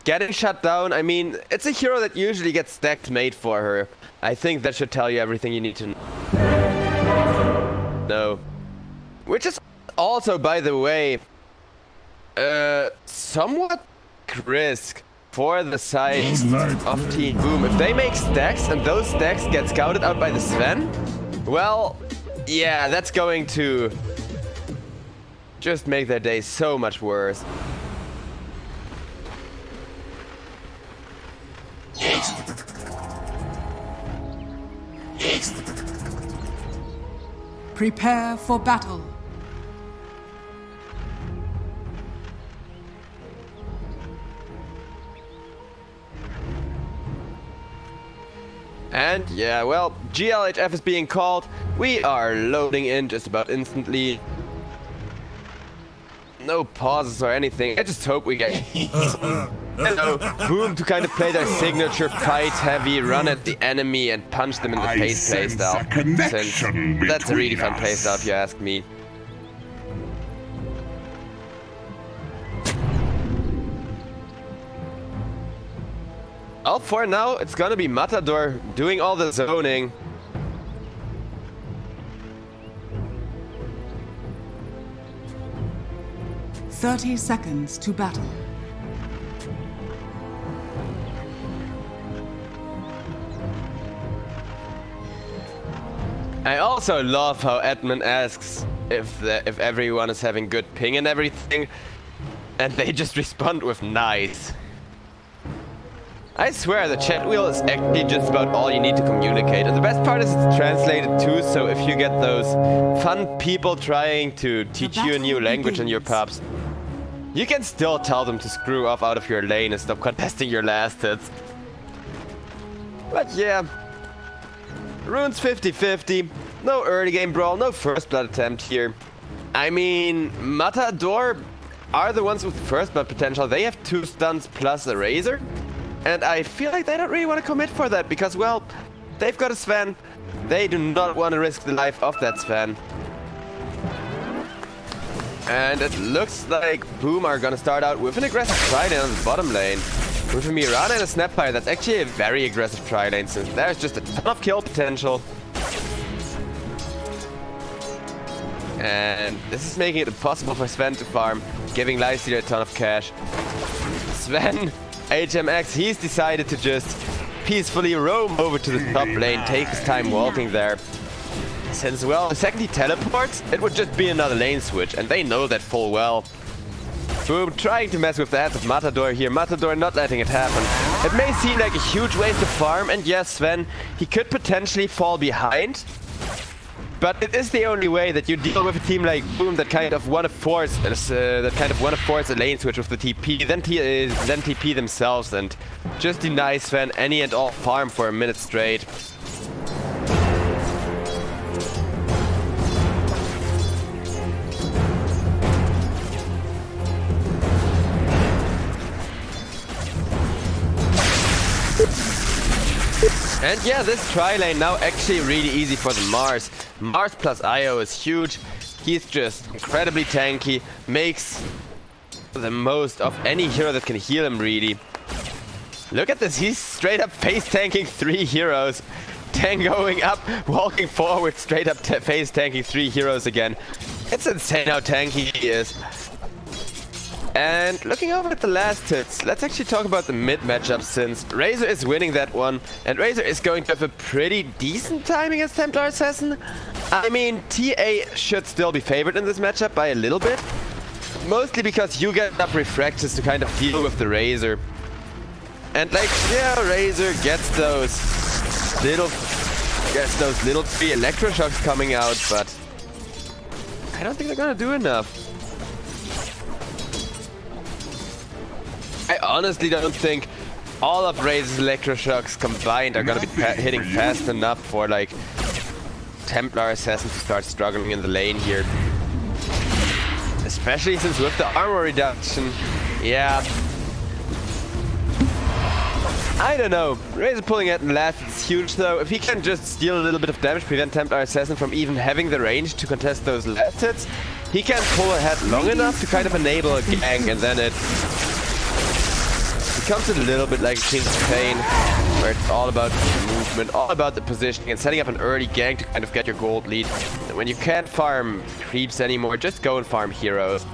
getting shut down. I mean, it's a hero that usually gets stacked made for her. I think that should tell you everything you need to know. Which is also, by the way, somewhat risk for the side of Team Boom. If they make stacks and those stacks get scouted out by the Sven, well, yeah, that's going to just make their day so much worse. Prepare for battle. And yeah, well, GLHF is being called. We are loading in just about instantly. No pauses or anything. I just hope we get Boom to kind of play their signature fight heavy, run at the enemy and punch them in the face playstyle. Since that's a really fun playstyle if you ask me. Well, for now, it's gonna be Matador doing all the zoning. "30 seconds to battle." I also love how Edmund asks if everyone is having good ping and everything, and they just respond with nice. I swear the chat wheel is actually just about all you need to communicate, and the best part is it's translated too, so if you get those fun people trying to teach you a new language in your pubs, you can still tell them to screw off out of your lane and stop contesting your last hits. But yeah, runes 50-50, no early game brawl, no first blood attempt here. I mean, Matador are the ones with first blood potential. They have 2 stuns plus a razor. And I feel like they don't really want to commit for that because, well, they've got a Sven. They do not want to risk the life of that Sven. And it looks like Boom are gonna start out with an aggressive tri-lane on the bottom lane. With a Mirana and a Snapfire, that's actually a very aggressive tri-lane since there's just a ton of kill potential. And this is making it impossible for Sven to farm, giving Lifestealer a ton of cash. Sven, HMX, he's decided to just peacefully roam over to the top lane, take his time walking there. Since, well, the second he teleports, it would just be another lane switch, and they know that full well. Boom, trying to mess with the heads of Matador here. Matador not letting it happen. It may seem like a huge waste of farm, and yes, Sven, he could potentially fall behind. But it is the only way that you deal with a team like Boom that kind of want to force a lane switch with the TP, then TP themselves and just deny Sven any and all farm for a minute straight. And yeah, this tri-lane now actually really easy for the Mars. Mars plus IO is huge. He's just incredibly tanky, makes the most of any hero that can heal him really. Look at this, he's straight up face tanking 3 heroes. Tangoing up, walking forward, straight up face tanking 3 heroes again. It's insane how tanky he is. And looking over at the last hits, let's actually talk about the mid matchup since Razor is winning that one. And Razor is going to have a pretty decent time against Templar Assassin. I mean, TA should still be favored in this matchup by a little bit. Mostly because you get enough refractors to kind of deal with the Razor. And like, yeah, Razor gets those little 3 electroshocks coming out, but I don't think they're gonna do enough. I honestly don't think all of Razor's electroshocks combined are gonna be hitting fast enough for like Templar Assassin to start struggling in the lane here. Especially since with the armor reduction, yeah. I don't know. Razor pulling it in last is huge though. If he can just steal a little bit of damage, prevent Templar Assassin from even having the range to contest those last hits, he can pull ahead long enough to kind of enable a gank, and then it becomes a little bit like King's Pain, where it's all about movement, all about the positioning, and setting up an early gank to kind of get your gold lead. And when you can't farm creeps anymore, just go and farm heroes.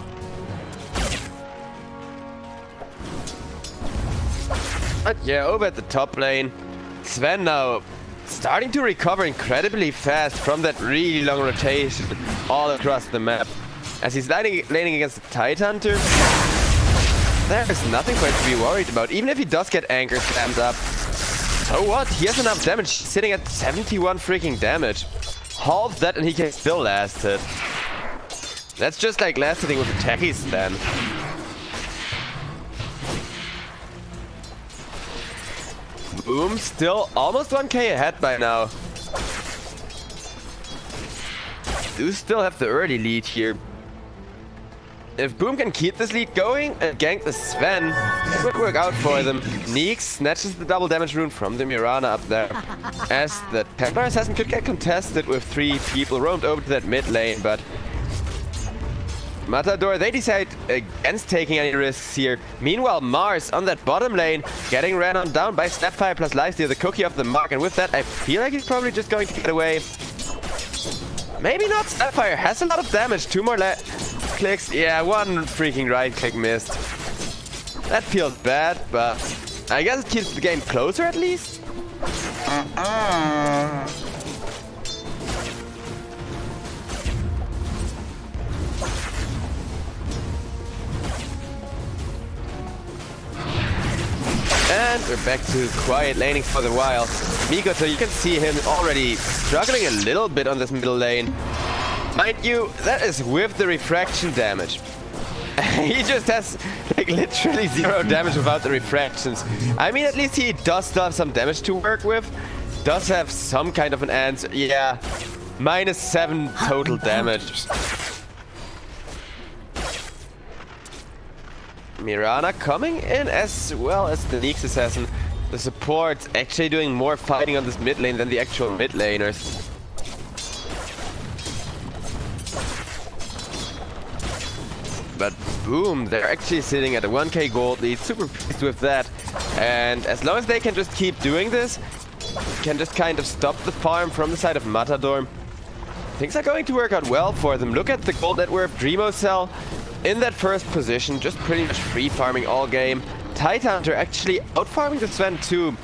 But yeah, over at the top lane, Sven now starting to recover incredibly fast from that really long rotation all across the map. As he's laning against the Tidehunter, there is nothing for him to be worried about. Even if he does get anchor slammed up, so what? He has enough damage, sitting at 71 freaking damage. Half that and he can still last it. That's just like last hitting with the techies then. Boom, still almost 1k ahead by now. Do still have the early lead here. If Boom can keep this lead going and gank the Sven, it would work out for them. Neeks snatches the double damage rune from the Mirana up there. As the Templar Assassin could get contested with 3 people roamed over to that mid lane, but Matador, they decide against taking any risks here. Meanwhile, Mars on that bottom lane, getting ran on down by Snapfire plus Lifesteal, the cookie of the mark. And with that, I feel like he's probably just going to get away. Maybe not. Snapfire has a lot of damage. 2 more clicks. Yeah, 1 freaking right click missed. That feels bad, but I guess it keeps the game closer at least. And we're back to quiet laning for the while. Miko, so you can see him already struggling a little bit on this middle lane. Mind you, that is with the refraction damage. He just has like literally 0 damage without the refractions. I mean, at least he does still have some damage to work with. Does have some kind of an answer. Yeah, -7 total damage. Mirana coming in as well as the Neeks Assassin. The support's actually doing more fighting on this mid lane than the actual mid laners. But boom, they're actually sitting at a 1k gold lead, super pleased with that. And as long as they can just keep doing this, can just kind of stop the farm from the side of Matador, things are going to work out well for them. Look at the gold net worth Dreamo Cell. In that first position, just pretty much free farming all game. Tidehunter actually out farming the Sven too.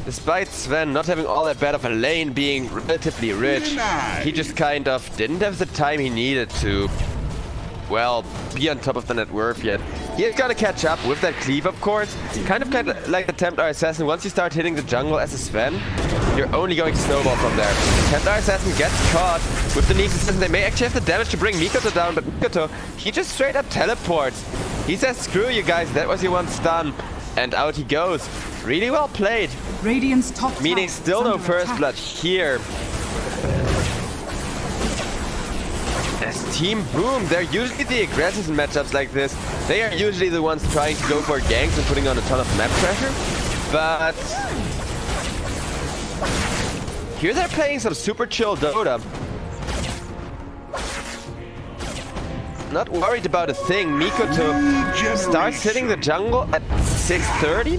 Despite Sven not having all that bad of a lane, being relatively rich, he just kind of didn't have the time he needed to, well, be on top of the net worth yet. He's got to catch up with that cleave, of course. Kind of like the Templar Assassin. Once you start hitting the jungle as a Sven, you're only going to snowball from there. Templar Assassin gets caught with the Neeks Assassin. They may actually have the damage to bring Mikoto down, but Mikoto, he just straight up teleports. He says, screw you guys, that was your one stun. And out he goes. Really well played. Radiant's top meaning still no first blood here. As Team Boom, they're usually the aggressors in matchups like this. They are usually the ones trying to go for ganks and putting on a ton of map pressure. But here they're playing some super chill Dota. Not worried about a thing. Mikoto starts hitting the jungle at 6:30,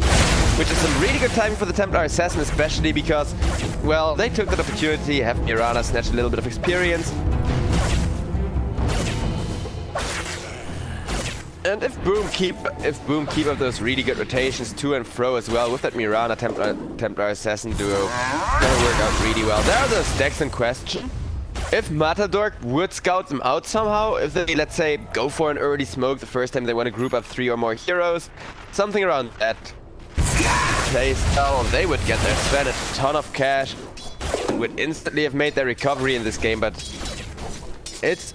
which is some really good timing for the Templar Assassin, especially because, well, they took that opportunity, have Mirana snatch a little bit of experience. And if Boom keep up those really good rotations to and fro as well with that Mirana Templar Assassin duo, gonna work out really well. There are those stacks in question. If Matador would scout them out somehow, if they, let's say, go for an early smoke the first time they want to group up 3 or more heroes, something around that plays down, they would get their Sven a ton of cash and would instantly have made their recovery in this game. But it's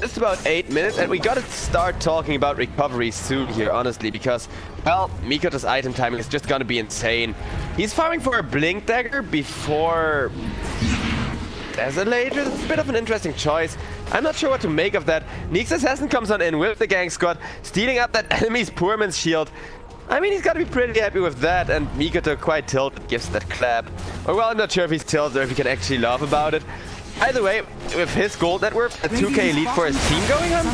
just about 8 minutes and we gotta start talking about recovery soon here, honestly, because, well, Mikoto's item timing is just gonna be insane. He's farming for a Blink Dagger before Desolator. It's a bit of an interesting choice. I'm not sure what to make of that. Neeks Assassin comes on in with the gang squad, stealing up that enemy's Poorman's shield. I mean, he's got to be pretty happy with that, and Mikoto quite tilted, gives that clap. Or, well, I'm not sure if he's tilted or if he can actually laugh about it. Either way, with his gold net worth, a 2k lead for his team going on,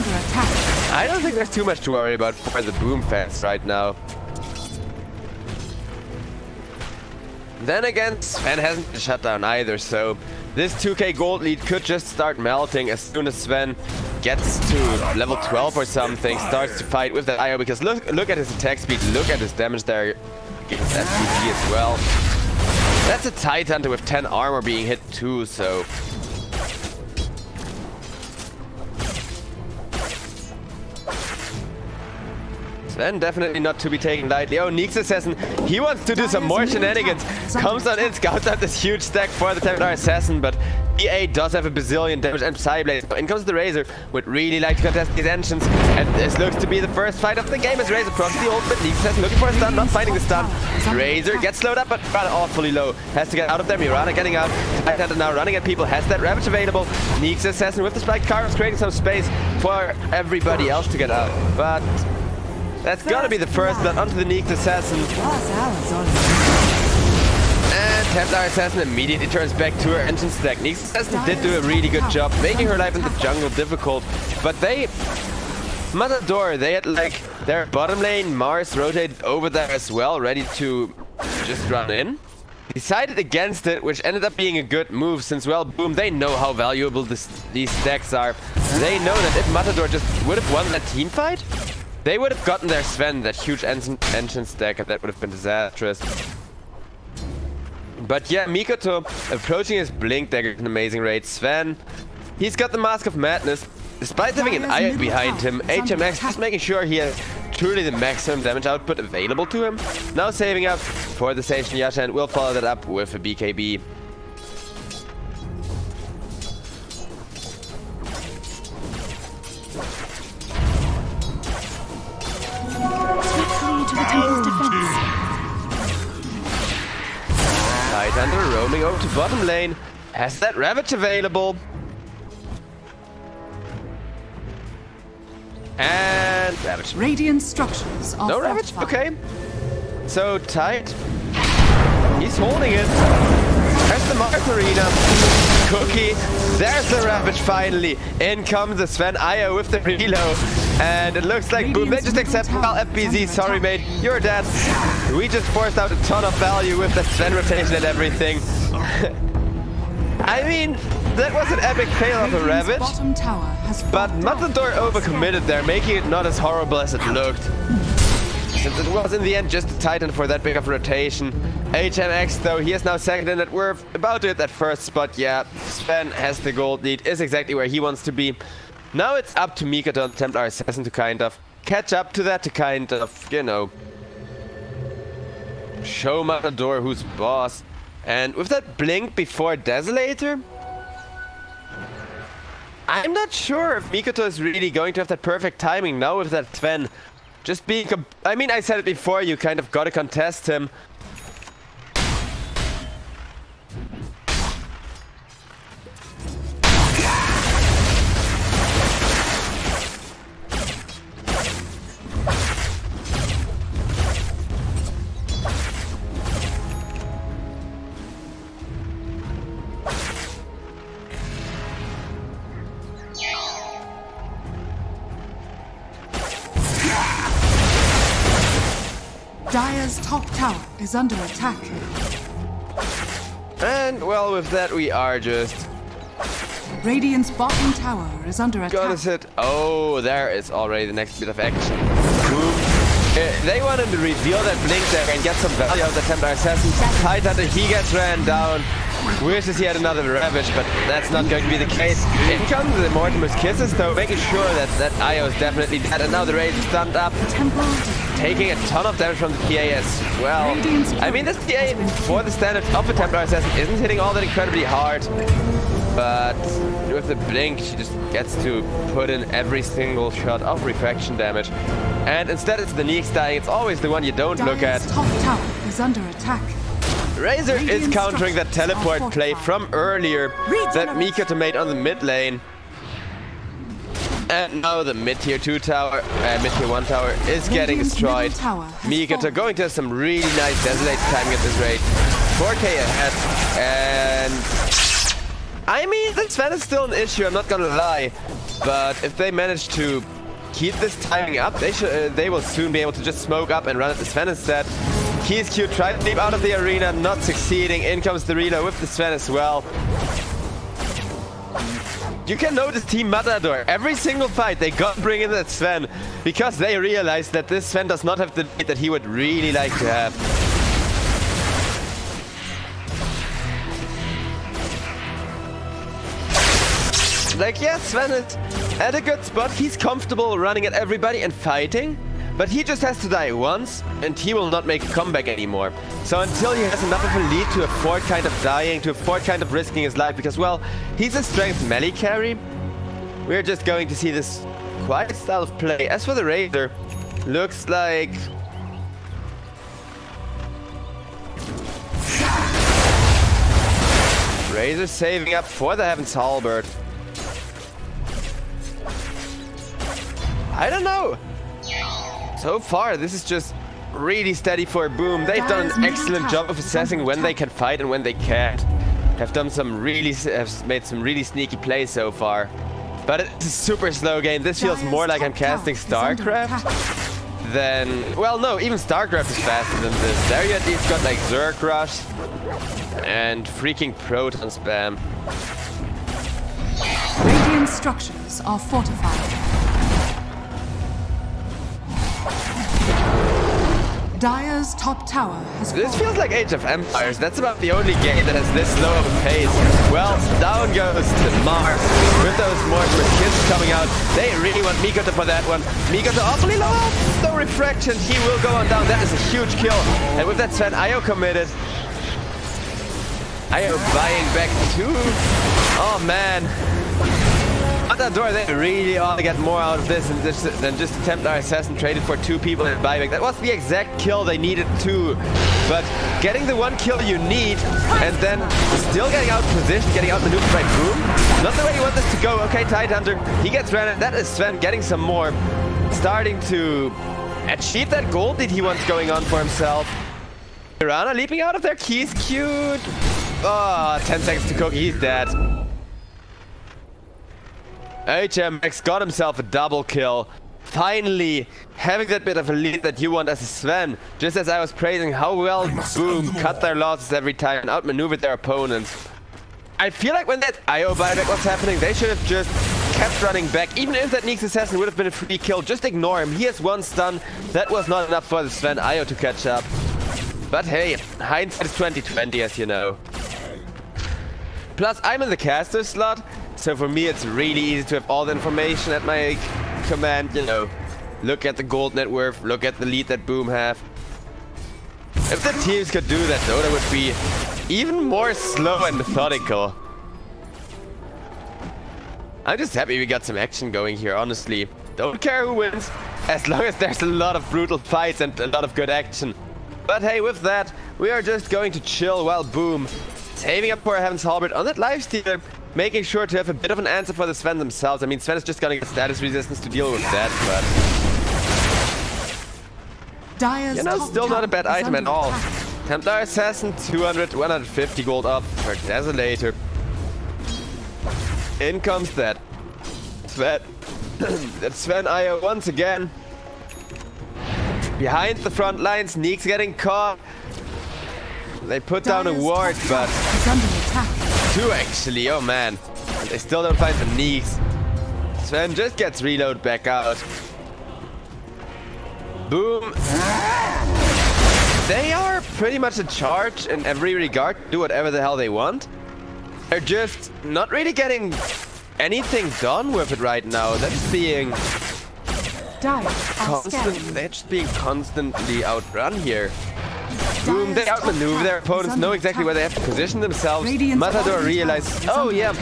I don't think there's too much to worry about for the Boom fans right now. Then again, Sven hasn't been shut down either, so this 2k gold lead could just start melting as soon as Sven gets to level 12 or something, starts to fight with that IO, because look at his attack speed, look at his damage there against that TP as well. That's a Tight Hunter with 10 armor being hit too, so... Sven definitely not to be taken lightly. Oh, Nyx Assassin, he wants to do some more shenanigans. Comes on in, scouts out this huge stack for the Templar Assassin, but EA does have a bazillion damage and Psyblade. In comes the Razor, would really like to contest these engines, and this looks to be the first fight of the game as Razor procs the ultimate. Nyx Assassin looking for a stun, not finding the stun. Razor gets slowed up, but rather awfully low. Has to get out of there. Mirana getting out. Tight Hunter now running at people, has that Ravage available. Nyx Assassin with the spiked cars creating some space for everybody else to get out, but... that's gotta be the first blood onto the Nyx Assassin. And Templar Assassin immediately turns back to her engine stack. Nyx Assassin did do a really good job making her life in the jungle difficult, but they... Matador, they had like their bottom lane, Mars rotated over there as well, ready to just run in. Decided against it, which ended up being a good move since, well, Boom, they know how valuable these stacks are. They know that if Matador just would have won that team fight, they would have gotten their Sven, that huge engine stack, and that would have been disastrous. But yeah, Mikoto approaching his Blink Dagger at an amazing rate. Sven, he's got the Mask of Madness. Despite having an eye behind him, HMX just making sure he has truly the maximum damage output available to him. Now saving up for the Sage and Yasha, and we'll follow that up with a BKB. Tight Hunter roaming over to bottom lane. Has that Ravage available. And Ravage. Radiant structures are no Ravage? Okay. So Tight. He's holding it. There's the Mars Arena. Cookie. There's the Ravage finally. In comes the Sven Io with the reload. And it looks like Boom, they just accept, well, FBZ, sorry mate, you're dead. We just forced out a ton of value with the Sven rotation and everything. I mean, that was an epic fail of a Ravage, but Matador overcommitted there, making it not as horrible as it looked. Since it was in the end just a Titan for that big of a rotation. HMX though, he is now second in that. We're about to hit that first spot. Yeah, Sven has the gold lead, is exactly where he wants to be. Now it's up to Mikoto and Templar Assassin to kind of catch up to that, to kind of, you know, show Matador who's boss. And with that blink before Desolator, I'm not sure if Mikoto is really going to have that perfect timing now with that Sven. Just being, I mean, I said it before, you kind of gotta contest him. Dire's top tower is under attack. And well, with that we are just... Radiant's bottom tower is under attack. Gotta sit. Oh, there is already the next bit of action. They want him to reveal that blink there and get some value out of the Templar Assassin. Tight Hunter, he gets ran down. Wishes he had another Ravage, but that's not going to be the case. In comes the Mortimer's Kisses though, making sure that that IO is definitely dead. And now the Raid is stunned up, taking a ton of damage from the PA as well. I mean, this PA, for the standards of the Templar Assassin, isn't hitting all that incredibly hard. But with the blink, she just gets to put in every single shot of refraction damage. And instead it's the Nyx dying, it's always the one you don't look at. Top tower is under attack. Razor is countering that teleport play from earlier that Mikoto made on the mid lane. And now the mid-tier 2 tower, mid-tier 1 tower is getting destroyed. Mikoto going to have some really nice Desolate timing at this rate. 4k ahead. And I mean, the Sven is still an issue, I'm not gonna lie. But if they manage to keep this timing up, they will soon be able to just smoke up and run at the Sven instead. Keys Q tried to leap out of the arena, not succeeding. In comes the reload with the Sven as well. You can notice Team Matador, every single fight they got to bring in that Sven because they realized that this Sven does not have the lead that he would really like to have. Like, yes, Sven is at a good spot. He's comfortable running at everybody and fighting, but he just has to die once and he will not make a comeback anymore. So until he has enough of a lead to afford kind of dying, to afford kind of risking his life, because, well, he's a strength melee carry, we're just going to see this quiet style of play. As for the Razor, looks like... Razor saving up for the Heaven's Halberd. I don't know. So far, this is just really steady for Boom. They've done an excellent job of assessing when they can fight and when they can't. Have made some really sneaky plays so far. But it's a super slow game. This feels more like I'm casting StarCraft than... Well, no, even StarCraft is faster than this. There you at least got like Zerg Rush and freaking Proton spam. Radiant structures are fortified. Dire's top tower has fallen. This feels like Age of Empires. That's about the only game that has this slow of a pace. Well, down goes to Mars with those Mortimer Kids coming out. They really want Miko to put that one. Miko to awfully low. No refraction. He will go on down. That is a huge kill. And with that Sven, Io committed. Io buying back two. Oh man. Matador, they really ought to get more out of this than just a Templar Assassin traded for two people in buyback. That was the exact kill they needed too. But getting the one kill you need and then still getting out positioned, getting out maneuvered by Boom, not the way you want this to go. Okay, Tidehunter, he gets ran. That is Sven getting some more. Starting to achieve that gold lead he wants going on for himself. Piranha leaping out of their keys, cute. Oh, 10 seconds to cook, he's dead. HMX got himself a double kill. Finally, having that bit of a lead that you want as a Sven. Just as I was praising how well Boom cut their losses every time and outmaneuvered their opponents. I feel like when that IO buyback was happening, they should have just kept running back. Even if that Neeks Assassin would have been a free kill, just ignore him. He has one stun. That was not enough for the Sven IO to catch up. But hey, hindsight is 2020, as you know. Plus, I'm in the caster slot. So for me, it's really easy to have all the information at my command, you know. Look at the gold net worth, look at the lead that Boom have. If the teams could do that, Dota would be even more slow and methodical. I'm just happy we got some action going here, honestly. Don't care who wins, as long as there's a lot of brutal fights and a lot of good action. But hey, with that, we are just going to chill while Boom saving up for Heaven's Halberd on that lifestealer, making sure to have a bit of an answer for the Sven themselves. I mean, Sven is just gonna get status resistance to deal with that, but... You know, still not a bad item at all. Templar Assassin, 200, 150 gold up for Desolator. In comes that Sven. That Sven IO once again. Behind the front lines, Neeks getting caught. They put down a ward, but... Two actually, oh man. And they still don't find the Neeks. Sven just gets reload back out. Boom. They are pretty much in charge in every regard. Do whatever the hell they want. They're just not really getting anything done with it right now. They're just being... They're just being constantly outrun here. Boom, they outmaneuver their opponents, know exactly where they have to position themselves. Matador realizes, oh yeah,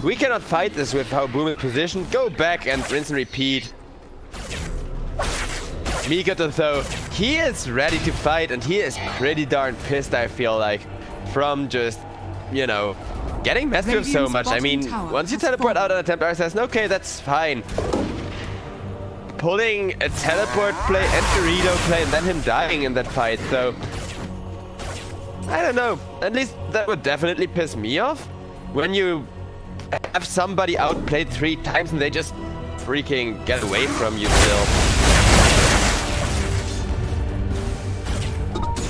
we cannot fight this with how Boom is positioned. Go back and rinse and repeat. Miko though, he is ready to fight and he is pretty darn pissed, I feel like, from just, you know, getting messed with so much. I mean, once you teleport out on a Templar Assassin, okay, that's fine. Pulling a teleport play and Dorito play and then him dying in that fight, so... I don't know, at least that would definitely piss me off. When you have somebody outplayed 3 times and they just freaking get away from you still.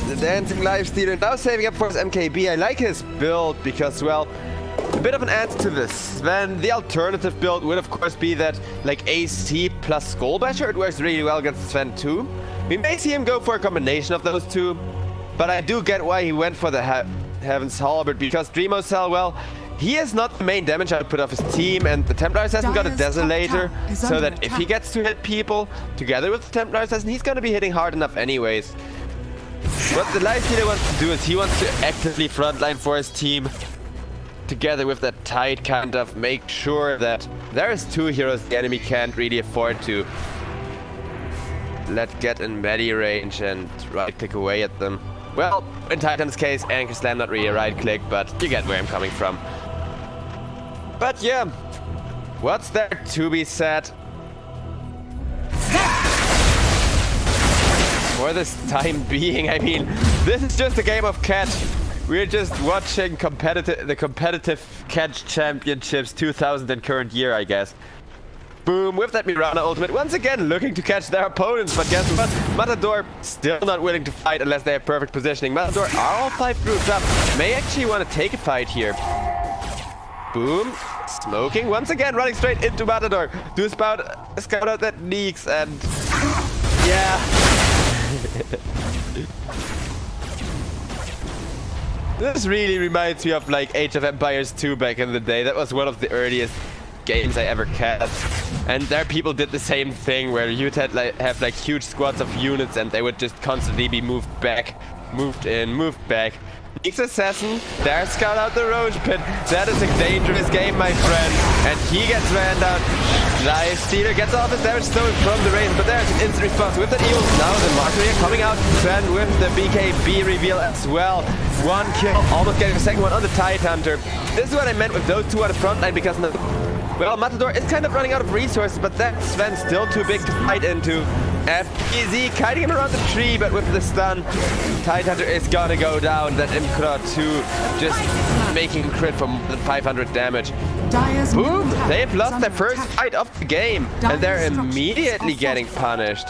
The dancing lifestealer now saving up for his MKB. I like his build because, well, a bit of an answer to this. Sven, the alternative build would of course be that like AC plus Skull Basher. It works really well against Sven too. We may see him go for a combination of those two, but I do get why he went for the Heaven's Halberd, because Dreamo Cell, well, he is not the main damage output of his team, and the Templar Assassin got a Desolator, so that if he gets to hit people together with the Templar Assassin, he's gonna be hitting hard enough anyways. What the Lifestealer wants to do is he wants to actively frontline for his team, together with that Tide, kind of make sure that there is two heroes the enemy can't really afford to let get in melee range and right-click away at them. Well, in Titan's case, Anchor Slam, not really a right-click, but you get where I'm coming from. But yeah, what's there to be said? For this time being, I mean, this is just a game of catch. We're just watching the competitive catch championships 2000 and current year, I guess. Boom, with that Mirana ultimate, once again looking to catch their opponents, but guess what? Matador still not willing to fight unless they have perfect positioning. Matador are all 5 groups up, may actually want to take a fight here. Boom, smoking, once again running straight into Matador. Do scout out that Neeks, and yeah. This really reminds me of like Age of Empires 2 back in the day. That was one of the earliest games I ever cast, and there people did the same thing where you'd have like huge squads of units and they would just constantly be moved back, moved in, moved back. Neeks Assassin, there scout out the Roach Pit. That is a dangerous game, my friend, and he gets ran down. Lifestealer gets off his damage stolen from the rain, but there's an instant response with that Eagle. Now the Martyr coming out, Sven with the BKB reveal as well. One kill, almost getting the second one on the Tide Hunter. This is what I meant with those two on the front line, because well, Matador is kind of running out of resources, but that Sven's still too big to fight into. FPZ kiting him around the tree, but with the stun, Tide Hunter is gonna go down. That Imkra 2 just making crit for more than 500 damage. Boom! They've lost their first fight of the game, and they're immediately getting punished.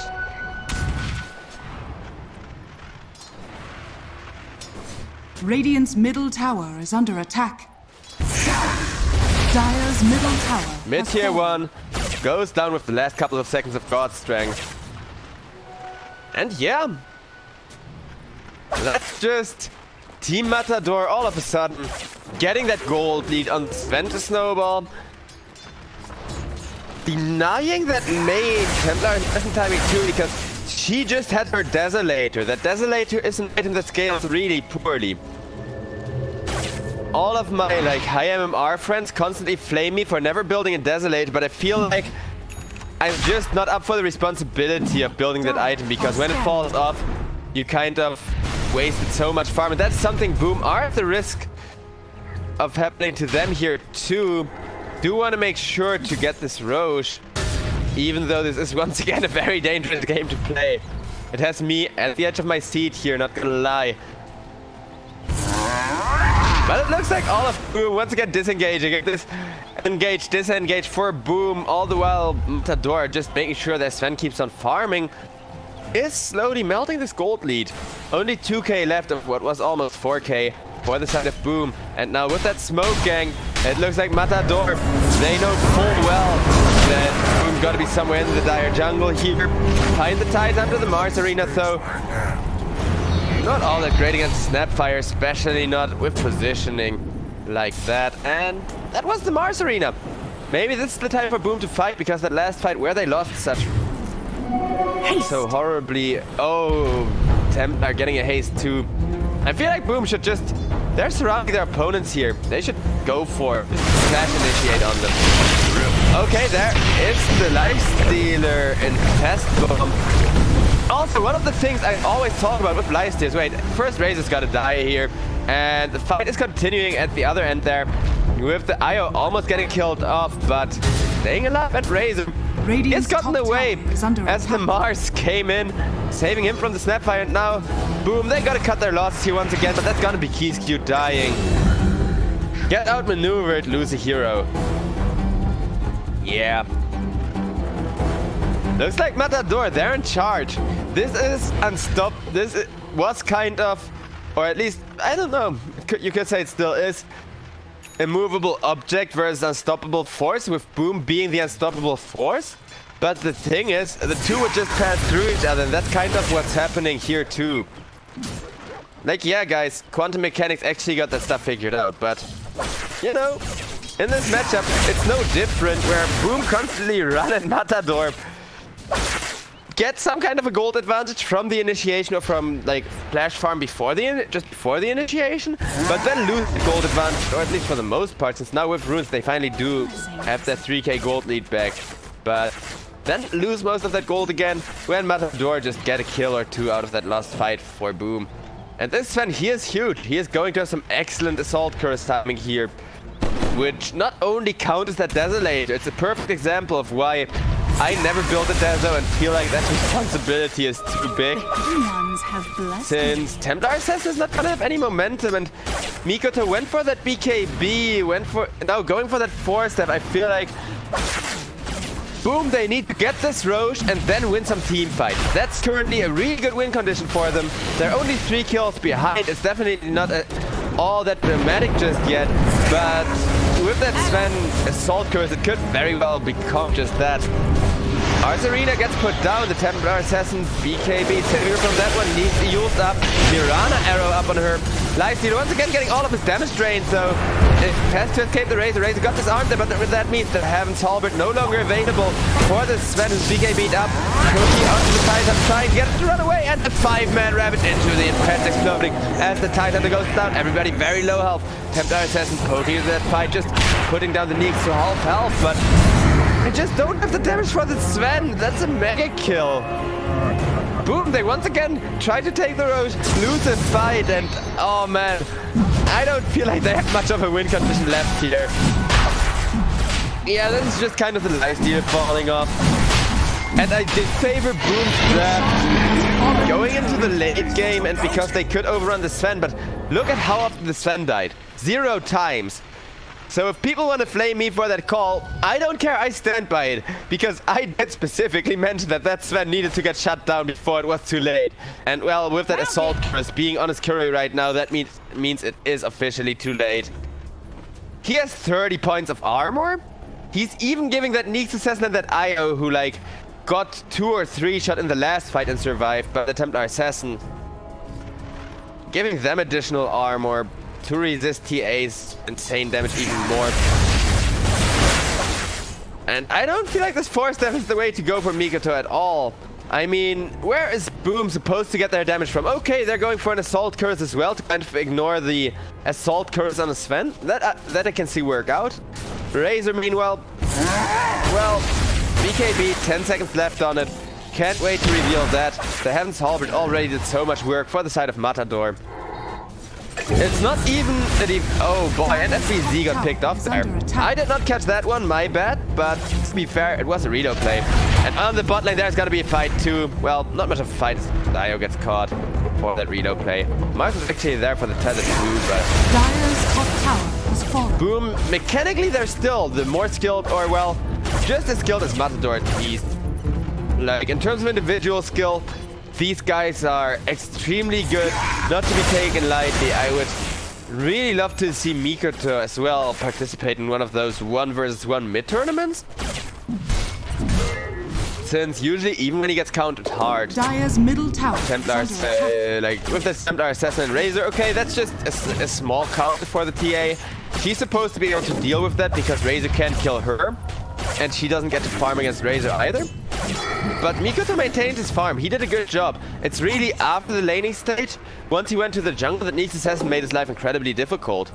Radiant's middle tower is under attack. Dire's middle tower. Mid-tier 1 goes down with the last couple of seconds of God Strength. And yeah, that's just Team Matador all of a sudden getting that gold lead on Sven to snowball. Denying that main Templar in timing too, because she just had her Desolator. That Desolator is an item that scales really poorly. All of my like high MMR friends constantly flame me for never building a Desolator, but I feel like I'm just not up for the responsibility of building that item, because when it falls off, you kind of wasted so much farm, and that's something Boom are at the risk of happening to them here too. Do want to make sure to get this Roche, even though this is once again a very dangerous game to play. It has me at the edge of my seat here, not gonna lie. But it looks like all of Boom once again disengaging. This engage, disengage for Boom, all the while Matador just making sure that Sven keeps on farming, is slowly melting this gold lead. Only 2k left of what was almost 4k for the side of Boom. And now with that smoke gang, it looks like Matador, they know full well that Boom's got to be somewhere in the Dire jungle here. Behind the Tide under the Mars Arena though. Not all that great against Snapfire, especially not with positioning like that. And that was the Mars Arena. Maybe this is the time for Boom to fight, because that last fight where they lost such so horribly. Oh, Templar getting a haste too. I feel like Boom should just, they're surrounding their opponents here. They should go for Flash Initiate on them. Okay, there is the Lifestealer Infest Bomb. Also, one of the things I always talk about with Lifestealers, wait, first Razor's gotta die here, and the fight is continuing at the other end there, with the IO almost getting killed off, but staying alive at Razor. It's gotten away as the Mars came in, saving him from the Snapfire, and now, Boom, they gotta cut their losses here once again, but that's gonna be Keyskew dying. Get outmaneuvered, lose a hero. Yeah. Looks like Matador, they're in charge. This is unstoppable. This was kind of, or at least, I don't know, you could say it still is, immovable object versus unstoppable force, with Boom being the unstoppable force. But the thing is, the two would just pass through each other, and that's kind of what's happening here too. Like, yeah guys, quantum mechanics actually got that stuff figured out, but, you know, in this matchup, it's no different, where Boom constantly run at Matador, get some kind of a gold advantage from the initiation or from like flash farm before just before the initiation, but then lose the gold advantage, or at least for the most part, since now with runes they finally do have that 3k gold lead back, but then lose most of that gold again when Matador just get a kill or two out of that last fight for Boom. And this Sven, he is huge. He is going to have some excellent assault curse timing here, which not only counters that Desolator, it's a perfect example of why I never built a Deso and feel like that responsibility is too big. Since Templar Assassin is not gonna have any momentum, and Mikoto went for that BKB, going for that 4-step. I feel like Boom, they need to get this Roche and then win some team fights. That's currently a really good win condition for them. They're only 3 kills behind. It's definitely not all that dramatic just yet, but with that Sven assault curse, it could very well become just that. Ars Arena gets put down, the Templar Assassin BKB saving her from that one, needs to use up Mirana arrow up on her. Lifestealer once again getting all of his damage drained, so it has to escape the Razor. Razor got disarmed there, but that means that Heaven's Halberd no longer available for the Sven who's BKB'd up. Cookie onto the Titan, trying to get it to run away, and a 5-man rabbit into the Impens exploding as the Titan goes down. Everybody very low health. Templar Assassin poking into that fight, just putting down the Neeks to half health, but I just don't have the damage for the Sven. That's a mega kill. Boom, they once again try to take the Roche, lose the fight, and oh man, I don't feel like they have much of a win condition left here. Yeah, this is just kind of the lifesteal falling off. And I did favor Boom's draft going into the late game, and because they could overrun the Sven, but look at how often the Sven died. 0 times. So if people want to flame me for that call, I don't care, I stand by it. Because I did specifically mention that Sven needed to get shut down before it was too late. And well, with that assault curse being on his Curie right now, that means it is officially too late. He has 30 points of armor. He's even giving that Neeks Assassin and that IO who like got 2 or 3 shot in the last fight and survived, but the Templar Assassin giving them additional armor to resist TA's insane damage even more. And I don't feel like this 4-step is the way to go for Mikoto at all. I mean, where is Boom supposed to get their damage from? Okay, they're going for an assault curse as well to kind of ignore the assault curse on the Sven. That I can see work out. Razor, meanwhile, well, BKB, 10 seconds left on it. Can't wait to reveal that. The Heaven's Halberd already did so much work for the side of Matador. It's not even that he... Oh boy, and FBZ got picked off there. I did not catch that one, my bad, but to be fair, it was a redo play. And on the bot lane, there's got to be a fight too. Well, not much of a fight, Dio gets caught for that redo play. Mars was actually there for the tether too, but... Dire's top tower has fallen. Boom, mechanically they're still the more skilled, or well, just as skilled as Matador at least. Like, in terms of individual skill, these guys are extremely good, not to be taken lightly. I would really love to see Mikoto as well participate in one of those 1 versus 1 mid tournaments. Since usually, even when he gets counted hard, Dire's middle tower Templars, like with the Templar Assassin and Razor, okay, that's just a small counter for the TA. She's supposed to be able to deal with that because Razor can't kill her, and she doesn't get to farm against Razor either. But Mikoto maintained his farm. He did a good job. It's really after the laning stage, once he went to the jungle, that Neeks Assassin made his life incredibly difficult.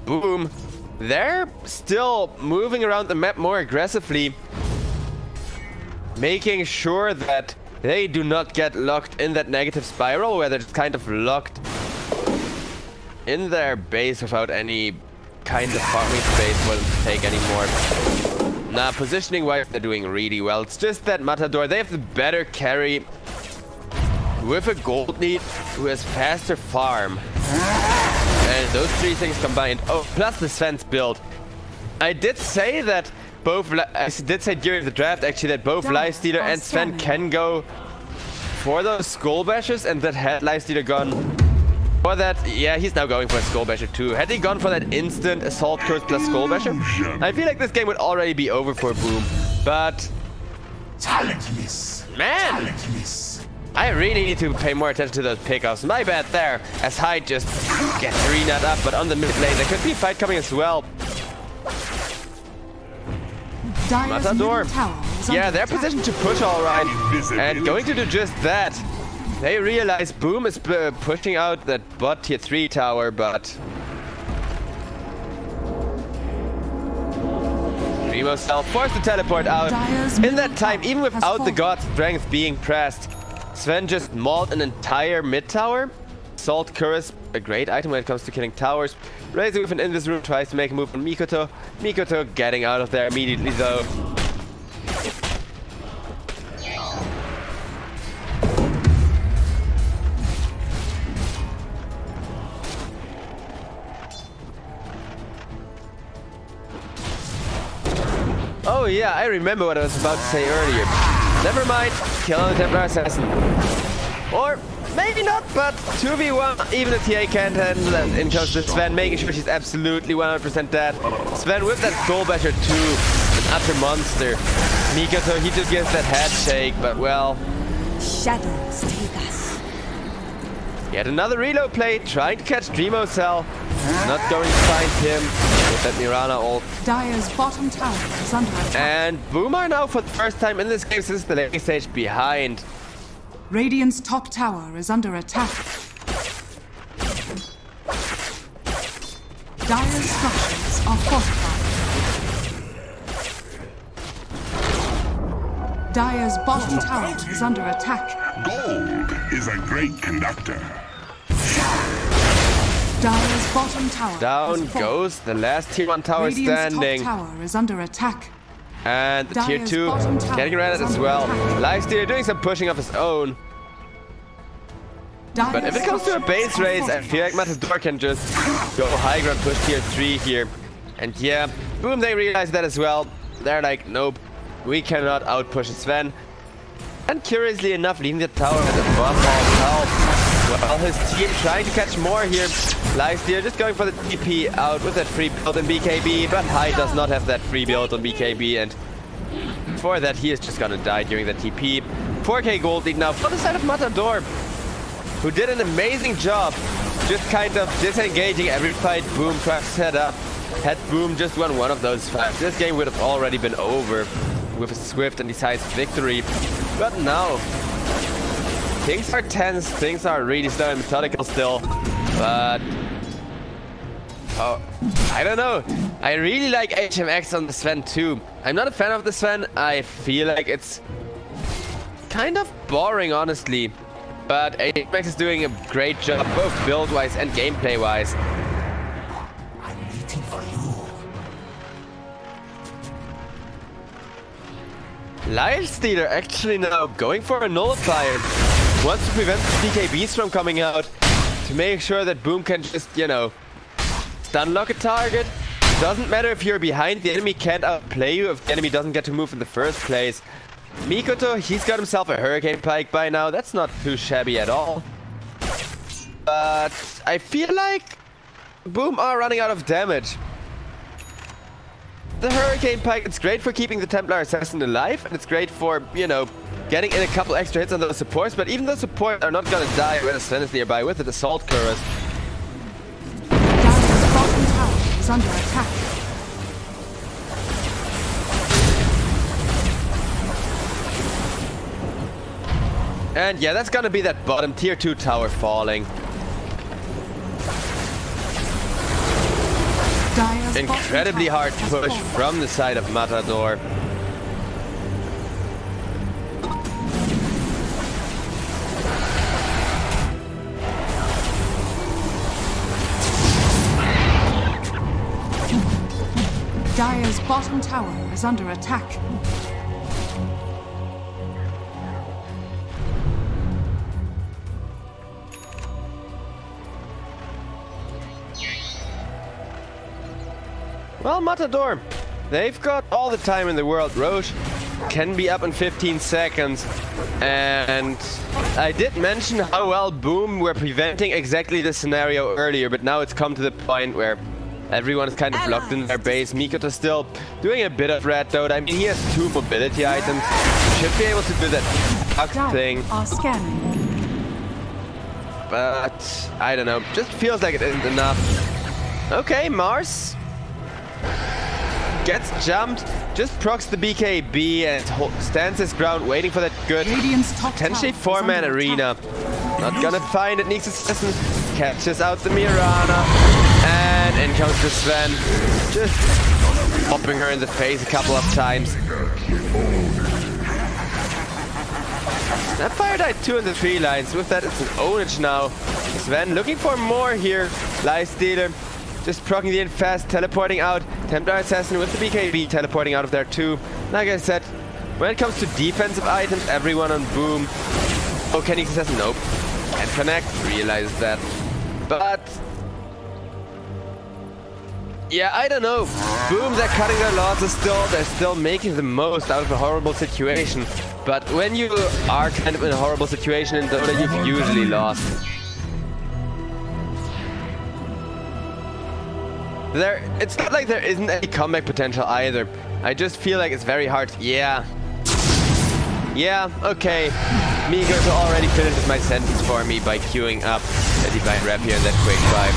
Boom. They're still moving around the map more aggressively, making sure that they do not get locked in that negative spiral where they're just kind of locked in their base without any kind of farming space for them to take anymore. Nah, positioning wise, they're doing really well. It's just that Matador, they have the better carry with a gold lead who has faster farm. And those 3 things combined. Oh, plus the Sven's build. I did say that both, I did say during the draft actually that both Lifestealer and Sven can go for those Skull Bashers, and that had Lifestealer gone for that, yeah, he's now going for a Skull Basher too. Had he gone for that instant Assault Curse plus Skull Basher, I feel like this game would already be over for Boom. But Talentless. Man, Talentless. I really need to pay more attention to those pickups. My bad there, as Hyde just gets 3-nut up, but on the mid lane there could be a fight coming as well. Matador. Yeah, they're positioned to push all right, and going to do just that. They realize Boom is pushing out that bot tier 3 tower, but Primo Cell forced to teleport out. In that time, even without the God's Strength being pressed, Sven just mauled an entire mid tower. Salt Curse, a great item when it comes to killing towers. Razor with an Invis Room tries to make a move on Mikoto. Mikoto getting out of there immediately though. Oh yeah, I remember what I was about to say earlier. Never mind, kill on the Templar Assassin. Or maybe not, but 2v1, even the TA can't handle it. In comes to Sven, making sure she's absolutely 100% dead. Sven with that Skull Basher too, an utter monster. Mikoto, he just gives that head shake, but well. Shadows take us. Yet another reload play, trying to catch Dreamo Cell. Not going to find him with that Mirana ult. Dire's bottom tower is under attack. And Boom are now for the first time in this game since the laning stage behind. Radiant's top tower is under attack. Dire's structures are fortified. Dire's bottom tower is under attack. Gold is a great conductor. Dire's bottom tower Down is fallen. goes the last tier 1 tower Radiant's standing. top tower is under attack. And the tier Dire's 2 bottom tower getting rid of it is as under well. attack. Lifestealer doing some pushing of his own. But if it comes to a base race, I feel like Matador can just go high ground, push tier 3 here. And yeah, Boom, they realize that as well. They're like, nope, we cannot outpush Sven. And curiously enough, leaving the tower at above all health. Well, his team trying to catch more here. Lifestealer just going for the TP out with that free build on BKB, but Hyde does not have that free build on BKB, and for that he is just gonna die during the TP. 4k gold lead now for the side of Matador, who did an amazing job just kind of disengaging every fight Boom tries to set up. Had Boom just won one of those fights, this game would have already been over with a swift and decisive victory. But now, things are tense, things are really slow and methodical still, but oh, I don't know. I really like HMX on the Sven too. I'm not a fan of the Sven. I feel like it's kind of boring, honestly. But HMX is doing a great job, both build-wise and gameplay-wise. I'm waiting for you. Lifestealer actually now going for a nullifier. Wants to prevent the BKBs from coming out to make sure that Boom can just, you know, stun lock a target. Doesn't matter if you're behind, the enemy can't outplay you if the enemy doesn't get to move in the first place. Mikoto, he's got himself a Hurricane Pike by now. That's not too shabby at all. But I feel like Boom are running out of damage. The Hurricane Pike, it's great for keeping the Templar Assassin alive, and it's great for, you know, getting in a couple extra hits on those supports, but even those supports are not gonna die when Sven is nearby with the Assault Curse. Dire's bottom tower is under attack. And yeah, that's gonna be that bottom tier 2 tower falling. Dire's Incredibly hard push from the side of Matador. Dire's bottom tower is under attack. Well, Matador, They've got all the time in the world. Roche can be up in 15 seconds. And I did mention how well Boom were preventing exactly this scenario earlier, but now it's come to the point where everyone is kind of locked in their base. Mikoto's still doing a bit of red though. I mean, he has 2 mobility items. Should be able to do that bug thing. Are scanning. But I don't know. Just feels like it isn't enough. Okay, Mars gets jumped. Just procs the BKB and stands his ground, waiting for that good, potentially 4-man arena. Not gonna find it. Needs assassin. Catches out the Mirana. And in comes the Sven. Just popping her in the face a couple of times. That fire died 2 in the 3 lines. With that, it's an ownage now. Sven looking for more here. Lifestealer just proccing the infest, teleporting out. Templar Assassin with the BKB teleporting out of there too. Like I said, when it comes to defensive items, everyone on Boom. Oh, can he Assassin? Nope. Can't connect. Realize that. But yeah, I don't know. Boom, they're cutting their losses still. They're still making the most out of a horrible situation. But when you are kind of in a horrible situation in Dota, you've usually lost. It's not like there isn't any comeback potential either. I just feel like it's very hard. Yeah, okay. Mikoto already finishes my sentence for me by queuing up a Divine Rapier and that quick 5.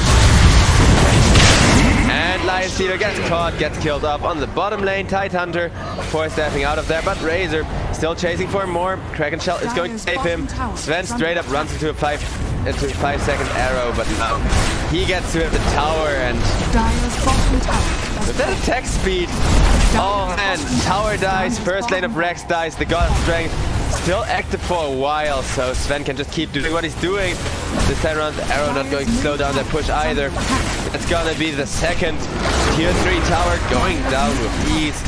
And Lion Stealer gets caught, gets killed up on the bottom lane. Tidehunter 4-stepping out of there, but Razor still chasing for more. Kraken Shell is going to save him. Sven straight up runs into a 5-second arrow, but no. He gets to the tower and with that attack speed. Oh man, tower dies, first lane of Rex dies, the God Strength still active for a while, so Sven can just keep doing what he's doing. This time around, the arrow not going to slow down their push either. It's gonna be the second tier 3 tower going down with ease.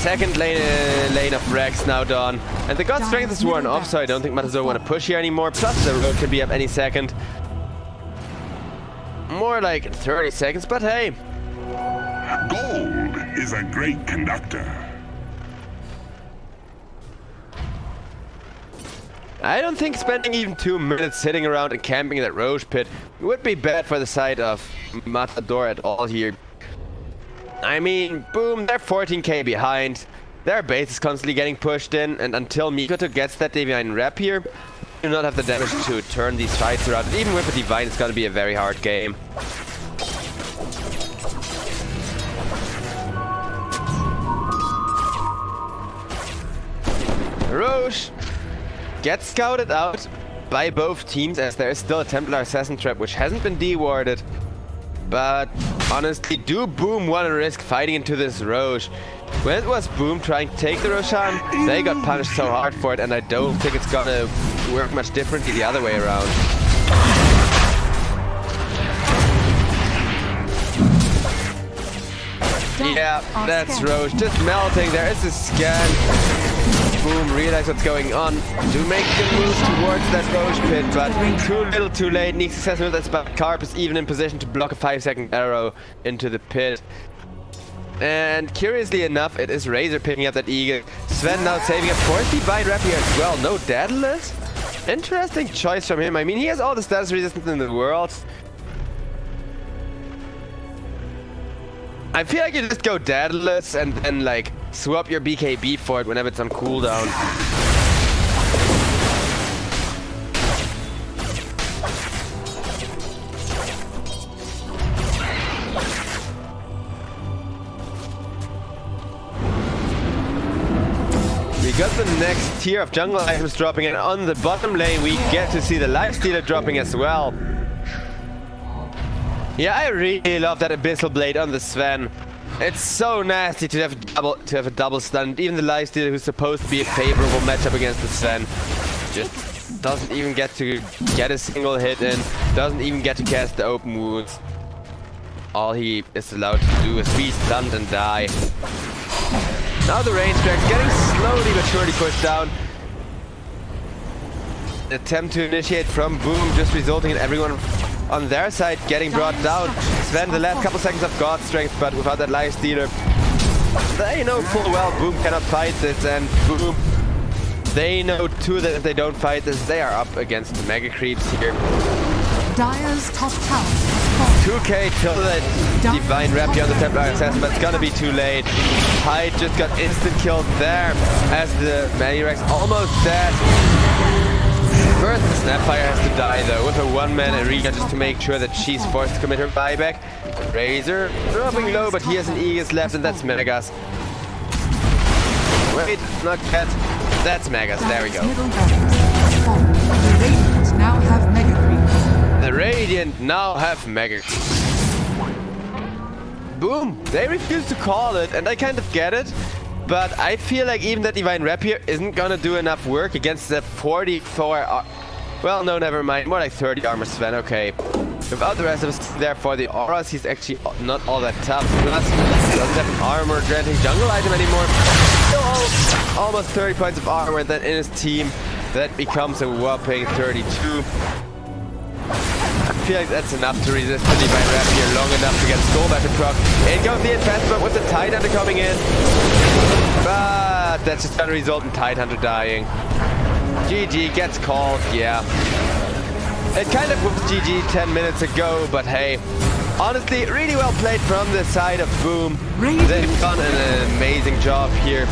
Second lane of Rex now done. And the God Strength is worn off, so I don't think Matador want to push here anymore. Plus the road can be up any second. More like 30 seconds, but hey. Gold is a great conductor. I don't think spending even 2 minutes sitting around and camping in that Roche pit would be bad for the side of Matador at all here. I mean, Boom, they're 14k behind. Their base is constantly getting pushed in, and until Mikoto gets that Divine Rapier, do not have the damage to turn these fights around. Even with a Divine, it's gonna be a very hard game. Roche gets scouted out by both teams, as there is still a Templar Assassin trap which hasn't been dewarded. But honestly, do Boom want to risk fighting into this Roche? When it was Boom trying to take the Roshan, they got punished so hard for it, and I don't think it's gonna work much differently the other way around. Yeah, that's Roche just melting. There is a scan. Boom, realize what's going on. Do make the move towards that Roche pit, but too little too late. Needs assassin with that spot. Carp is even in position to block a 5-second arrow into the pit. And curiously enough, it is Razor picking up that Eagle. Sven now saving a 4th Divine Rapier as well. No Daedalus? Interesting choice from him. I mean, he has all the status resistance in the world. I feel like you just go Daedalus and then like swap your BKB for it whenever it's on cooldown. We got the next tier of jungle items dropping, and on the bottom lane we get to see the Lifestealer dropping as well. Yeah, I really love that Abyssal Blade on the Sven. It's so nasty to have a double stun. Even the Lifestealer, who's supposed to be a favorable matchup against the Sven, just doesn't even get to get a single hit in, doesn't even get to cast the open wounds. All he is allowed to do is be stunned and die. Now the range tracks getting slowly but surely pushed down. Attempt to initiate from Boom, just resulting in everyone on their side getting brought down. Sven, the last couple seconds of God Strength, but without that Life Stealer, they know full well Boom cannot fight this, and Boom, they know too that if they don't fight this, they are up against the Mega Creeps here. Dire's top tower has fallen. 2k till the Divine Rapier on the Templar assassin, but it's gonna be too late. Hyde just got instant killed there as the Manirex almost dead. First, the Snapfire has to die though with a one-man Arena just to make sure that she's forced to commit her buyback. Razor dropping low, but he has an Aegis left, and that's Megas. Wait, not yet. That's Megas. There we go. The Radiant now have Mega Creeps. The Radiant now have Mega Creeps. Boom! They refuse to call it, and I kind of get it. But I feel like even that Divine Rapier isn't gonna do enough work against the 44... well, no, never mind. More like 30 armor Sven, okay. Without the rest of us there for the auras, he's actually not all that tough. Plus, he doesn't have an armor granting jungle item anymore. Still almost 30 points of armor, and then in his team, that becomes a whopping 32. I feel like that's enough to resist the Divine Rapier long enough to get Skull Battle proc. In goes the Infestor with the Tidehunter coming in. But that's just gonna result in Tidehunter dying. GG gets called, yeah. It kind of was GG 10 minutes ago, but hey. Honestly, really well played from the side of Boom. They've done an amazing job here.